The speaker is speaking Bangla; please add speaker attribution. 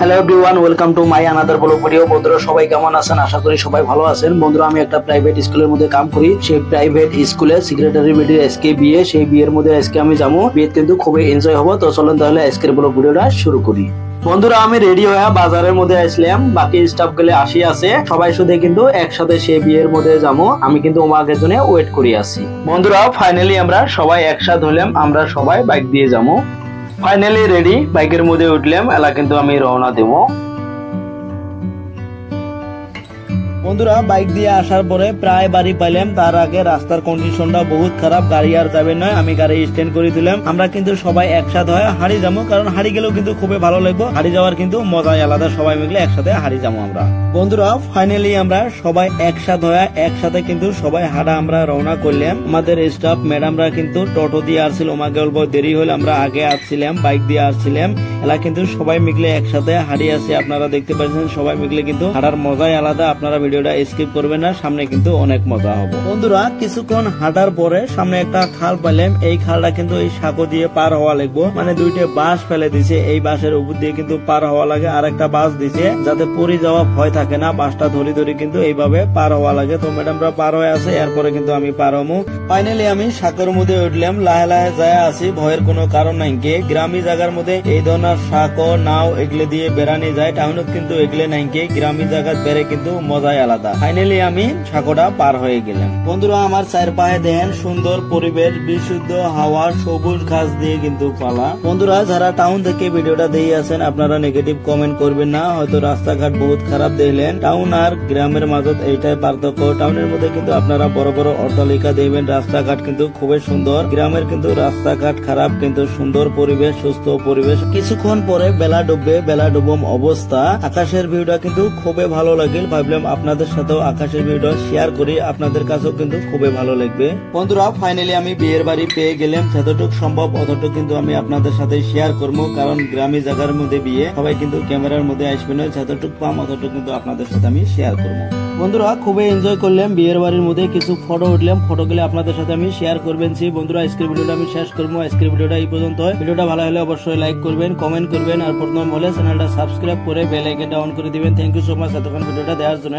Speaker 1: Hello everyone, welcome to my another blog video. বন্ধুরা সবাই কেমন আছেন? আশা করি সবাই ভালো আছেন। বন্ধুরা আমি একটা প্রাইভেট স্কুলের মধ্যে কাম করি। সেই প্রাইভেট স্কুলে সেক্রেটারি মিটিং আজকে বিয়ে, সেই বিয়ের মধ্যে আজকে আমি যাবো। বিয়ে কিন্তু খুবই এনজয় হবো। তো চলুন তাহলে আজকের ব্লগ ভিডিওটা শুরু করি। বন্ধুরা আমি রেডি হয়ে বাজারের মধ্যে আসলাম, বাকি স্টাফ গুলো আসি আছে, সবাই শুধু কিন্তু একসাথে সেই বিয়ের মধ্যে যাবো। আমি কিন্তু ওমাকে জন্য ওয়েট করি আছি। বন্ধুরা ফাইনালি আমরা সবাই একসাথে হলাম, আমরা সবাই বাইক দিয়ে যাবো। ফাইনালি রেডি, বাইকের মধ্যে উঠলাম, এলা কিন্তু আমি রওনা দেবো। বন্ধুরা বাইক দিয়ে আসার পরে প্রায় বাড়ি পাইলাম। তার আগে রাস্তার কন্ডিশনটা বহুত খারাপ, গাড়ি আর যাবে নয়। আমি গাড়ি স্ট্যান্ড করে দিলাম। আমরা কিন্তু সবাই একসাথে হয় হাড়ি যাবো, কারণ হাড়ি গেলেও কিন্তু খুবই ভালো লাগবে। হাড়ি যাওয়ার কিন্তু মজাই আলাদা, সবাই মিলে একসাথে হাড়ি যাবো আমরা। বন্ধুরা ফাইনালি আমরা সবাই একসাথে হয়, একসাথে কিন্তু সবাই হাড়া আমরা রওনা করলাম। আমাদের স্টাফ ম্যাডামরা কিন্তু টোটো দিয়ে আসছিল, আমাকে অল্প দেরি হলে আমরা আগে আসছিলাম, বাইক দিয়ে আসছিলাম। এলা কিন্তু সবাই মিলে একসাথে হাড়ি আছে, আপনারা দেখতে পাচ্ছেন। সবাই মিলে কিন্তু হাঁটার মজাই আলাদা। আপনারা ভিডিওটা স্কিপ করবেন না, সামনে কিন্তু অনেক মজা হবে। বন্ধুরা কিছুক্ষণ হাঁটার পরে সামনে একটা খাল পাইলাম। এই খালটা কিন্তু এই সাঁকো দিয়ে পার হওয়া লাগবে, মানে দুইটা বাঁশ ফেলে দিছে, এই বাঁশের উপর দিয়ে কিন্তু পার হওয়া লাগে। আর একটা বাঁশ দিছে যাতে পড়ে যাওয়া ভয় থাকে না, বাঁশটা ধরে ধরে কিন্তু এইভাবে পার হওয়া লাগে। তো ম্যাডামরা পার হয়ে আছে, এরপরে কিন্তু আমি পার হবো। ফাইনালি আমি সাঁকোর মধ্যে উঠলাম, লাহে লাহে যায় আসি, ভয়ের কোনো কারণ নাই। কে গ্রামী জায়গার মধ্যে এই ধরনের সাঁকো নাও এগুলো দিয়ে বেড়ানি যায়, টাউনত কিন্তু এগুলো নাই। কে গ্রামী জায়গায় বেড়ে কিন্তু মজাই আলাদা। ফাইনালি আমি সাঁকোটা পার হয়ে গেলাম। বন্ধুরা আমার চারপাশে দেখেন সুন্দর পরিবেশ, বিশুদ্ধ হাওয়া, সবুজ ঘাস দিয়ে কিন্তু পালা। বন্ধুরা যারা টাউন থেকে ভিডিওটা দিয়ে আছেন আপনারা নেগেটিভ কমেন্ট করবেন না, হয়তো রাস্তাঘাট বহুত খারাপ দেখলেন। টাউন আর গ্রামের মাঝে এইটাই পার্থক্য। টাউনের মধ্যে কিন্তু আপনারা বড় বড় অট্টালিকা দেখবেন, রাস্তাঘাট কিন্তু খুবই সুন্দর। গ্রামের কিন্তু রাস্তাঘাট খারাপ, কিন্তু সুন্দর পরিবেশ, সুস্থ পরিবেশ। কিছুক্ষণ পরে বেলা ডুববে, বেলা ডুবম অবস্থা। আকাশের ভিউটা কিন্তু খুবই ভালো লাগে। ভাবলাম আপনাদের সাথেও আকাশের ভিউটা শেয়ার করি, আপনাদের কাছেও কিন্তু খুবই ভালো লাগবে। বন্ধুরা ফাইনালি আমি বিয়ের বাড়ি পেয়ে গেলাম। যতটুকু সম্ভব অতটুকু কিন্তু আমি আপনাদের সাথে শেয়ার করবো, কারণ গ্রামী জায়গার মধ্যে বিয়ে, সবাই কিন্তু ক্যামেরার মধ্যে আসবে না। যতটুকু পাম অতটুকু কিন্তু আপনাদের সাথে আমি শেয়ার করবো। বন্ধুরা খুবই এনজয় করলাম বিয়ের বাড়ির মধ্যে, কিছু ফটো উঠলাম, ফটোগুলো আপনাদের সাথে আমি শেয়ার করবেন। বন্ধুরা আজকের ভিডিওটা আমি শেষ করবো। আজকের ভিডিওটা এই পর্যন্ত। ভিডিওটা ভালো হলে অবশ্যই লাইক করবেন, কমেন্ট করবেন, আর প্রথম হলে চ্যানেলটা সাবস্ক্রাইব করে বেল আইকনটা অন করে দিবেন। থ্যাংক ইউ সো মাচ এতক্ষণ ভিডিওটা দেওয়ার জন্য।